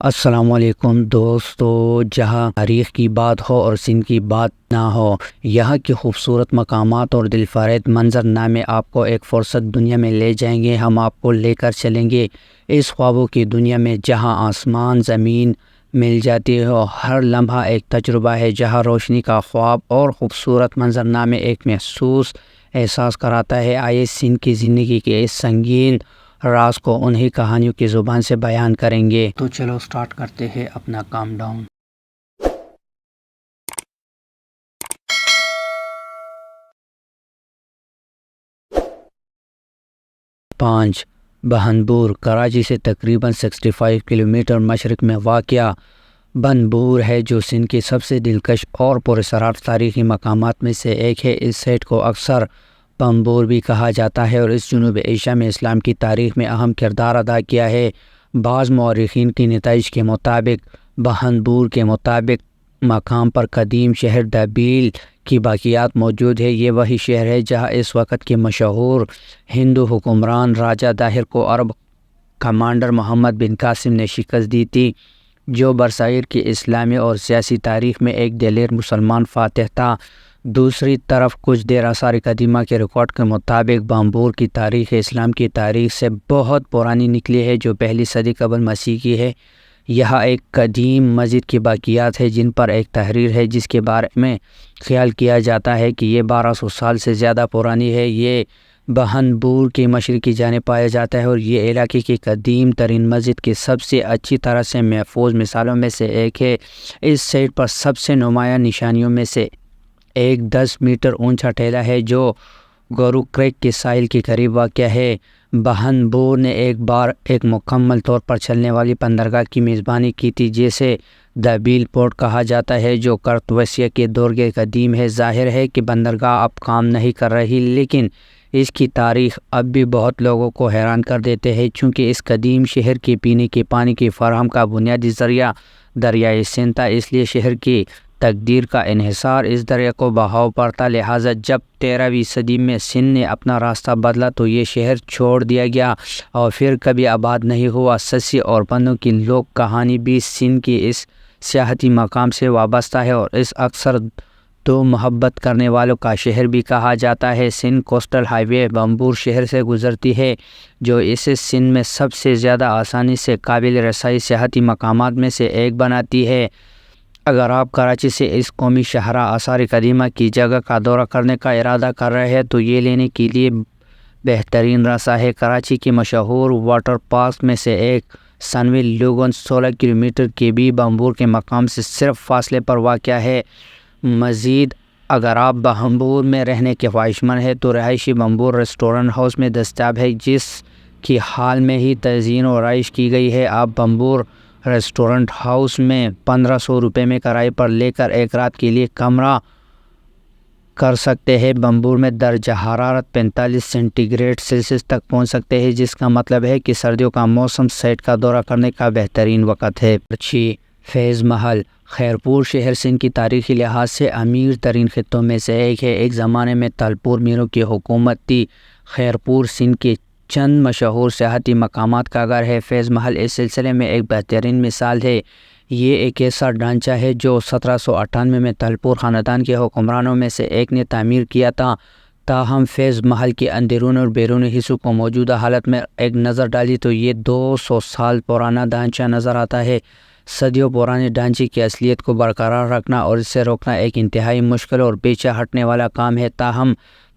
السلام علیکم دوستو، جہاں تاریخ کی بات ہو اور سندھ کی بات نہ ہو، یہاں کی خوبصورت مقامات اور دلفریب منظرنامے آپ کو ایک فرصت دنیا میں لے جائیں گے۔ ہم آپ کو لے کر چلیں گے اس خوابوں کی دنیا میں جہاں آسمان زمین مل جاتی ہو، ہر لمحہ ایک تجربہ ہے، جہاں روشنی کا خواب اور خوبصورت منظرنامے ایک محسوس احساس کراتا ہے۔ آئیے سندھ کی زندگی کے اس سنگین راز کو انہی کہانیوں کی زبان سے بیان کریں گے۔ تو چلو سٹارٹ کرتے ہیں اپنا کام ڈاؤن۔ 5 بہنبور کراچی سے تقریباً 65 کلومیٹر مشرق میں واقع بہنبور ہے، جو سندھ کے سب سے دلکش اور پراسرار تاریخی مقامات میں سے ایک ہے۔ اس سائٹ کو اکثر بہنبور بھی کہا جاتا ہے اور اس جنوب ایشیا میں اسلام کی تاریخ میں اہم کردار ادا کیا ہے۔ بعض مورخین کے نتائج کے مطابق بہنبور کے مطابق مقام پر قدیم شہر دابیل کی باقیات موجود ہے۔ یہ وہی شہر ہے جہاں اس وقت کے مشہور ہندو حکمران راجہ داہر کو عرب کمانڈر محمد بن قاسم نے شکست دی تھی، جو برصغیر کی اسلامی اور سیاسی تاریخ میں ایک دلیر مسلمان فاتح تھا۔ دوسری طرف کچھ دیر آثار قدیمہ کے ریکارڈ کے مطابق بہنبور کی تاریخ اسلام کی تاریخ سے بہت پرانی نکلی ہے، جو پہلی صدی قبل مسیح کی ہے۔ یہاں ایک قدیم مسجد کی باقیات ہے جن پر ایک تحریر ہے جس کے بارے میں خیال کیا جاتا ہے کہ یہ 1200 سال سے زیادہ پرانی ہے۔ یہ بہنبور کے مشرقی جانب پایا جاتا ہے اور یہ علاقے کی قدیم ترین مسجد کی سب سے اچھی طرح سے محفوظ مثالوں میں سے ایک ہے۔ اس سائٹ پر سب سے نمایاں نشانیوں میں سے ایک 10 میٹر اونچا ٹیلہ ہے جو گورو کریک کے ساحل کے قریب واقع ہے۔ بہنبور نے ایک بار ایک مکمل طور پر چلنے والی بندرگاہ کی میزبانی کی تھی جسے دابیل پورٹ کہا جاتا ہے، جو کرتوسیہ کے دور کے قدیم ہے۔ ظاہر ہے کہ بندرگاہ اب کام نہیں کر رہی، لیکن اس کی تاریخ اب بھی بہت لوگوں کو حیران کر دیتے ہیں، چونکہ اس قدیم شہر کے پینے کے پانی کی فراہم کا بنیادی ذریعہ دریائے سندھ تھا۔ اس لیے شہر کی تقدیر کا انحصار اس دریا کو بہاؤ پر تھا۔ لہٰذا جب 13ویں صدی میں سندھ نے اپنا راستہ بدلا تو یہ شہر چھوڑ دیا گیا اور پھر کبھی آباد نہیں ہوا۔ سسی اور پنوں کی لوک کہانی بھی سندھ کے اس سیاحتی مقام سے وابستہ ہے اور اس اکثر تو محبت کرنے والوں کا شہر بھی کہا جاتا ہے۔ سندھ کوسٹل ہائی وے بہنبور شہر سے گزرتی ہے، جو اسے سندھ میں سب سے زیادہ آسانی سے قابل رسائی سیاحتی مقامات میں سے ایک بناتی ہے۔ اگر آپ کراچی سے اس قومی شاہراہ آثار قدیمہ کی جگہ کا دورہ کرنے کا ارادہ کر رہے ہیں تو یہ لینے کے لیے بہترین راستہ ہے۔ کراچی کے مشہور واٹر پارک میں سے ایک سنوی لیگون 16 کلومیٹر کے بھی بہنبور کے مقام سے صرف فاصلے پر واقع ہے۔ مزید اگر آپ بہنبور میں رہنے کے خواہشمند ہیں تو رہائشی بہنبور ریسٹورنٹ ہاؤس میں دستیاب ہے، جس کی حال میں ہی تزئین و آرائش کی گئی ہے۔ آپ بہنبور ریسٹورنٹ ہاؤس میں 1500 روپے میں کرائے پر لے کر ایک رات کے لیے کمرہ کر سکتے ہیں۔ بہنبور میں درجہ حرارت 45 سینٹی گریڈ سیلسیس تک پہنچ سکتے ہیں، جس کا مطلب ہے کہ سردیوں کا موسم سائٹ کا دورہ کرنے کا بہترین وقت ہے۔ فیض محل خیرپور شہر سندھ کی تاریخی لحاظ سے امیر ترین خطوں میں سے ایک ہے۔ ایک زمانے میں تلپور میروں کی حکومت تھی۔ خیرپور سندھ کے چند مشہور سیاحتی مقامات کا گھر ہے۔ فیض محل اس سلسلے میں ایک بہترین مثال ہے۔ یہ ایک ایسا ڈھانچہ ہے جو 1798 میں تلپور خاندان کے حکمرانوں میں سے ایک نے تعمیر کیا تھا۔ تاہم فیض محل کے اندرونی اور بیرونی حصوں کو موجودہ حالت میں ایک نظر ڈالی تو یہ 200 سال پرانا ڈھانچہ نظر آتا ہے۔ صدیوں پرانے ڈھانچے کی اصلیت کو برقرار رکھنا اور اسے روکنا ایک انتہائی مشکل اور پیچھا ہٹنے والا کام ہے۔ تاہم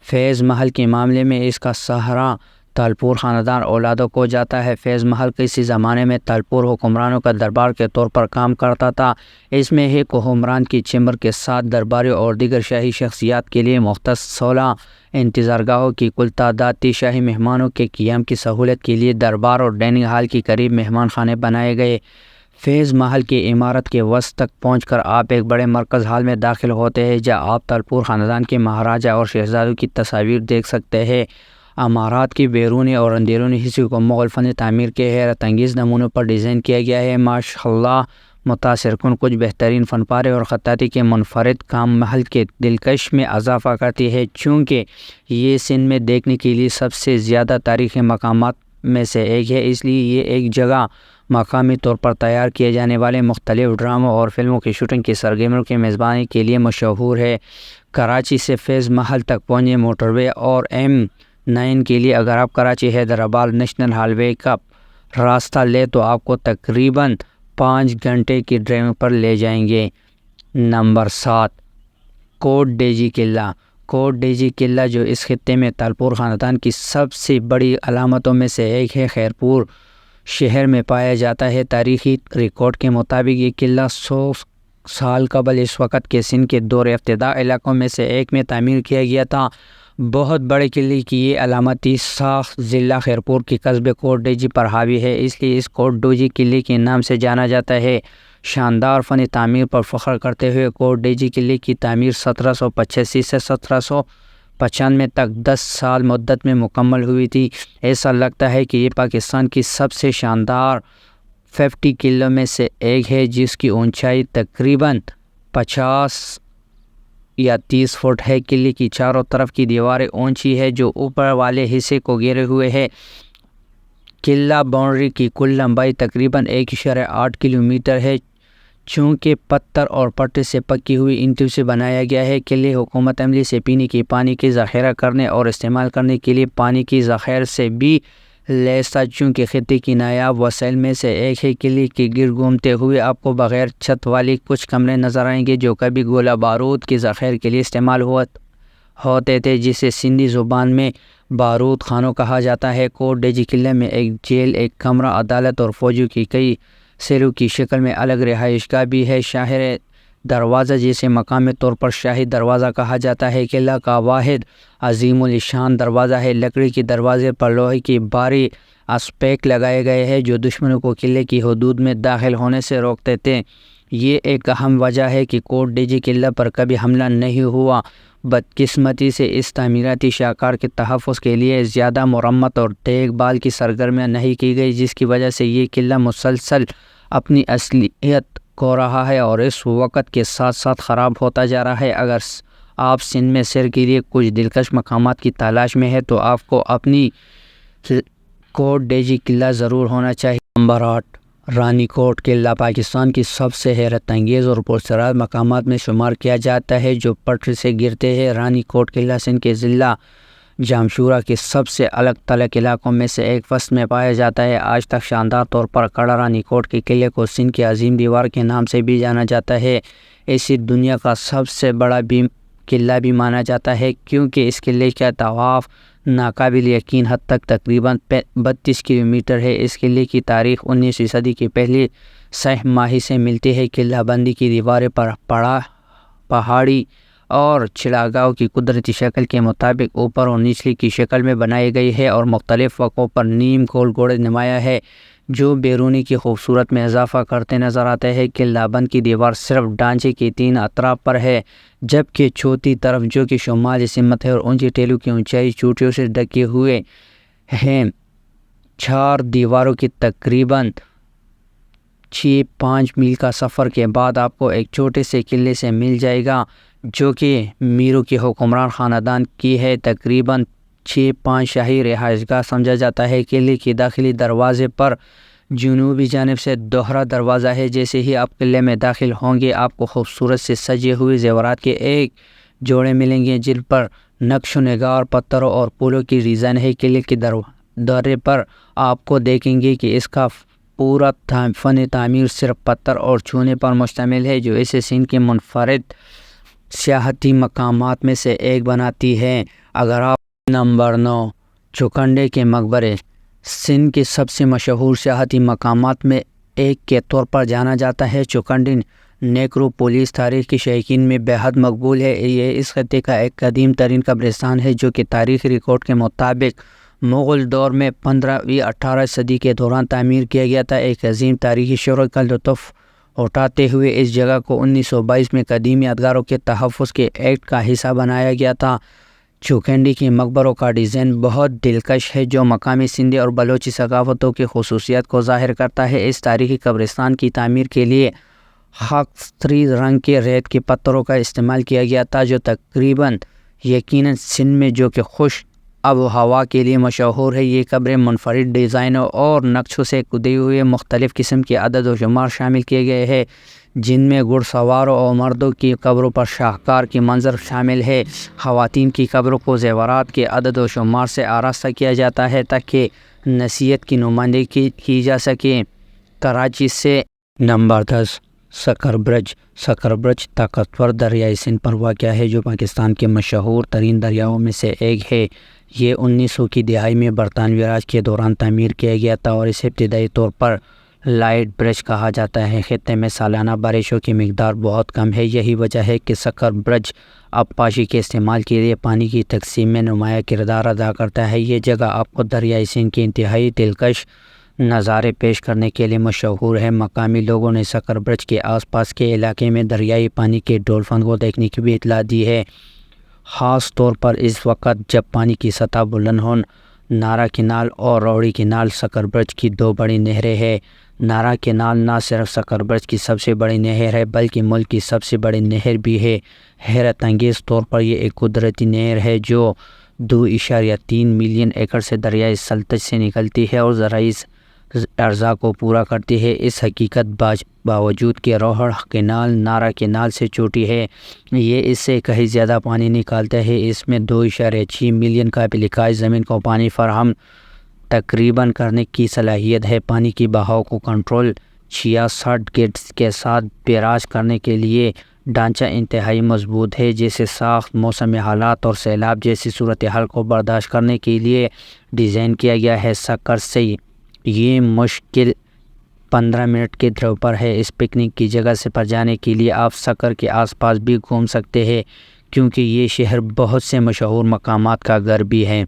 فیض محل کے معاملے میں اس کا سہرا تلپور خاندان اولادوں کو جاتا ہے۔ فیض محل کسی زمانے میں تلپور حکمرانوں کا دربار کے طور پر کام کرتا تھا۔ اس میں ایک حکمران کی چیمبر کے ساتھ درباریوں اور دیگر شاہی شخصیات کے لیے مختص 16 انتظار گاہوں کی کل تعداد تھی۔ شاہی مہمانوں کے قیام کی سہولت کے لیے دربار اور ڈائننگ ہال کے قریب مہمان خانے بنائے گئے۔ فیض محل کی عمارت کے وسط تک پہنچ کر آپ ایک بڑے مرکز ہال میں داخل ہوتے ہیں، جہاں آپ تلپور خاندان کے مہاراجہ اور شہزادوں کی تصاویر دیکھ سکتے ہیں۔ عمارات کی بیرونی اور اندرونی حصے کو مغل فن تعمیر کے حیرت انگیز نمونوں پر ڈیزائن کیا گیا ہے۔ ماشاءاللہ متاثر کن کچھ بہترین فن پارے اور خطاطی کے منفرد کام محل کے دلکش میں اضافہ کرتی ہے۔ چونکہ یہ سندھ میں دیکھنے کے لیے سب سے زیادہ تاریخی مقامات میں سے ایک ہے، اس لیے یہ ایک جگہ مقامی طور پر تیار کیے جانے والے مختلف ڈراموں اور فلموں کی شوٹنگ کی سرگرمیوں کی میزبانی کے لیے مشہور ہے۔ کراچی سے فیض محل تک پہنچے موٹر وے اور M9 کے لیے اگر آپ کراچی حیدرآباد نیشنل ہائی وے کا راستہ لیں تو آپ کو تقریباً 5 گھنٹے کی ڈرائیونگ پر لے جائیں گے۔ نمبر 7، کوٹ ڈیجی قلعہ۔ کوٹ ڈیجی قلعہ جو اس خطے میں تالپور خاندان کی سب سے بڑی علامتوں میں سے ایک ہے، خیرپور شہر میں پایا جاتا ہے۔ تاریخی ریکارڈ کے مطابق یہ قلعہ 100 سال قبل اس وقت کے سندھ کے دور افتتاح علاقوں میں سے ایک میں تعمیر کیا گیا تھا۔ بہت بڑے قلعے کی یہ علامتی ساخت ضلع خیرپور کے قصبے کوٹ ڈیجی پر حاوی ہے، اس لیے اس کوٹ ڈیجی قلعے کے نام سے جانا جاتا ہے۔ شاندار فن تعمیر پر فخر کرتے ہوئے کوٹ ڈیجی قلعے کی تعمیر 1785 سے 1795 تک 10 سال مدت میں مکمل ہوئی تھی۔ ایسا لگتا ہے کہ یہ پاکستان کی سب سے شاندار 50 قلعوں میں سے ایک ہے، جس کی اونچائی تقریباً 50 یا 30 فٹ ہے۔ قلعے کی چاروں طرف کی دیواریں اونچی ہیں جو اوپر والے حصے کو گھیرے ہوئے ہے۔ قلعہ باؤنڈری کی کل لمبائی تقریباً 1.8 کلومیٹر ہے، چونکہ پتھر اور پٹے سے پکی ہوئی اینٹوں سے بنایا گیا ہے۔ قلعے حکومت عملی سے پینے کے پانی کی ذخیرہ کرنے اور استعمال کرنے کے لیے پانی کی ذخائر سے بھی لیس تھا، چونکہ خطے کی نایاب وسائل میں سے ایک ہے۔ قلعے کے گرد گھومتے ہوئے آپ کو بغیر چھت والے کچھ کمرے نظر آئیں گے جو کبھی گولہ بارود کے ذخائر کے لیے استعمال ہوتے تھے، جسے سندھی زبان میں بارود خانوں کہا جاتا ہے۔ کوٹ ڈیجی قلعہ میں ایک جیل، ایک کمرہ عدالت اور فوجیوں کی کئی سیلوں کی شکل میں الگ رہائش گاہ بھی ہے۔ شاہر دروازہ، جسے مقامی طور پر شاہی دروازہ کہا جاتا ہے، قلعہ کا واحد عظیم الشان دروازہ ہے۔ لکڑی کے دروازے پر لوہے کی بھاری اسپیک لگائے گئے ہیں جو دشمنوں کو قلعے کی حدود میں داخل ہونے سے روکتے تھے۔ یہ ایک اہم وجہ ہے کہ کوٹ ڈیجی قلعہ پر کبھی حملہ نہیں ہوا۔ بدقسمتی سے اس تعمیراتی شاہکار کے تحفظ کے لیے زیادہ مرمت اور دیکھ بھال کی سرگرمیاں نہیں کی گئی، جس کی وجہ سے یہ قلعہ مسلسل اپنی اصلیت کھو رہا ہے اور اس وقت کے ساتھ ساتھ خراب ہوتا جا رہا ہے۔ اگر آپ سندھ میں سیر کے لیے کچھ دلکش مقامات کی تلاش میں ہیں تو آپ کو اپنی کوٹ ڈیجی قلعہ ضرور ہونا چاہیے۔ نمبر 8، رانی کوٹ قلعہ پاکستان کی سب سے حیرت انگیز اور پراسرار مقامات میں شمار کیا جاتا ہے جو پٹری سے گرتے ہیں۔ رانی کوٹ قلعہ سندھ کے ضلع جامشورہ کے سب سے الگ تھلگ علاقوں میں سے ایک وسط میں پایا جاتا ہے۔ آج تک شاندار طور پر کھڑا رانی کوٹ کے قلعے کو سندھ کی عظیم دیوار کے نام سے بھی جانا جاتا ہے۔ اسے دنیا کا سب سے بڑا قلعہ بھی مانا جاتا ہے کیونکہ اس قلعے کا طواف ناقابل یقین حد تک تقریباً 32 کلومیٹر ہے۔ اس قلعے کی تاریخ 19ویں صدی کی پہلی سہ ماہی سے ملتی ہے۔ قلعہ بندی کی دیواریں پر پہاڑی اور چراگاہوں کی قدرتی شکل کے مطابق اوپر اور نچلی کی شکل میں بنائی گئی ہے اور مختلف وقفوں پر نیم گول گھوڑے نمایاں ہے جو بیرونی کی خوبصورت میں اضافہ کرتے نظر آتے ہیں۔ قلعہ بند کی دیوار صرف ڈھانچے کے 3 اطراف پر ہے، جبکہ چوتھی طرف جو کہ شمالی سمت ہے اور اونچی ٹیلوں کی اونچائی چوٹیوں سے ڈھکے ہوئے ہیں، 4 دیواروں کی تقریباً 6-5 میل کا سفر کے بعد آپ کو ایک چھوٹے سے قلعے سے مل جائے گا جو کہ میرو کے حکمران خاندان کی ہے۔ تقریباً 6-5 شاہی رہائش گاہ سمجھا جاتا ہے۔ قلعے کے داخلی دروازے پر جنوبی جانب سے دوہرا دروازہ ہے۔ جیسے ہی آپ قلعے میں داخل ہوں گے آپ کو خوبصورت سے سجے ہوئے زیورات کے ایک جوڑے ملیں گے جن پر نقش و نگار پتھروں اور پھولوں کی ڈیزائن ہے۔ قلعے کے دورے پر آپ کو دیکھیں گے کہ اس کا پورا فن تعمیر صرف پتھر اور چونے پر مشتمل ہے جو اسے سندھ کے منفرد سیاحتی مقامات میں سے ایک بناتی ہے۔ اگر آپ نمبر 9، چوکنڈے کے مقبرے سندھ کے سب سے مشہور سیاحتی مقامات میں ایک کے طور پر جانا جاتا ہے۔ چوکنڈے نیکروپولیس تاریخ کے شائقین میں بے حد مقبول ہے۔ یہ اس خطے کا ایک قدیم ترین قبرستان ہے جو کہ تاریخی ریکارڈ کے مطابق مغل دور میں 15ویں 18ویں صدی کے دوران تعمیر کیا گیا تھا۔ ایک عظیم تاریخی شہرت کا لطف اٹھاتے ہوئے اس جگہ کو 1922 میں قدیم یادگاروں کے تحفظ کے ایکٹ کا حصہ بنایا گیا تھا۔ چوکنڈے کے مقبروں کا ڈیزائن بہت دلکش ہے جو مقامی سندھی اور بلوچی ثقافتوں کی خصوصیات کو ظاہر کرتا ہے۔ اس تاریخی قبرستان کی تعمیر کے لیے خاکستری رنگ کے ریت کے پتھروں کا استعمال کیا گیا تھا جو تقریباً یقیناً سندھ میں جو کہ خشک آب و ہوا کے لیے مشہور ہے۔ یہ قبریں منفرد ڈیزائنوں اور نقشوں سے کھدی ہوئی مختلف قسم کے عدد و شمار شامل کیے گئے ہیں، جن میں گھڑ سواروں اور مردوں کی قبروں پر شاہکار کے منظر شامل ہے۔ خواتین کی قبروں کو زیورات کے عدد و شمار سے آراستہ کیا جاتا ہے تاکہ نسیت کی نمائندگی کی جا سکے۔ کراچی سے نمبر 10 سکر برج۔ سکر برج طاقتور دریائے سندھ پر واقع ہے جو پاکستان کے مشہور ترین دریاؤں میں سے ایک ہے۔ یہ 1900 کی دہائی میں برطانوی راج کے دوران تعمیر کیا گیا تھا اور اسے ابتدائی طور پر لائٹ برج کہا جاتا ہے۔ خطے میں سالانہ بارشوں کی مقدار بہت کم ہے، یہی وجہ ہے کہ سکر برج آبپاشی کے استعمال کے لیے پانی کی تقسیم میں نمایاں کردار ادا کرتا ہے۔ یہ جگہ آپ کو دریائے سندھ کے انتہائی دلکش نظارے پیش کرنے کے لیے مشہور ہے۔ مقامی لوگوں نے سکر برج کے آس پاس کے علاقے میں دریائی پانی کے ڈولفن کو دیکھنے کی بھی اطلاع دی ہے، خاص طور پر اس وقت جب پانی کی سطح بلند ہو۔ نارا کینال اور روڑی کینال سکر برج کی دو بڑی نہریں ہیں۔ نارا کینال نہ صرف سکر برج کی سب سے بڑی نہر ہے بلکہ ملک کی سب سے بڑی نہر بھی ہے۔ حیرت انگیز طور پر یہ ایک قدرتی نہر ہے جو 2.3 ملین ایکڑ سے دریائے سلطج سے نکلتی ہے اور زرعی اجزاء کو پورا کرتی ہے۔ اس حقیقت باوجود کہ روڑ کینال نارا کینال سے چھوٹی ہے، یہ اس سے کہیں زیادہ پانی نکالتا ہے۔ اس میں 2.6 ملین قابل کاشت زمین کو پانی فراہم تقریباً کرنے کی صلاحیت ہے۔ پانی کی بہاؤ کو کنٹرول 66 گیٹس کے ساتھ بیراج کرنے کے لیے ڈھانچہ انتہائی مضبوط ہے، جسے ساخت موسمی حالات اور سیلاب جیسی صورتحال کو برداشت کرنے کے لیے ڈیزائن کیا گیا ہے۔ سکر سے یہ مشکل 15 منٹ کے ڈرائیو پر ہے۔ اس پکنک کی جگہ سے پر جانے کے لیے آپ سکر کے آس پاس بھی گھوم سکتے ہیں کیونکہ یہ شہر بہت سے مشہور مقامات کا گھر بھی ہے۔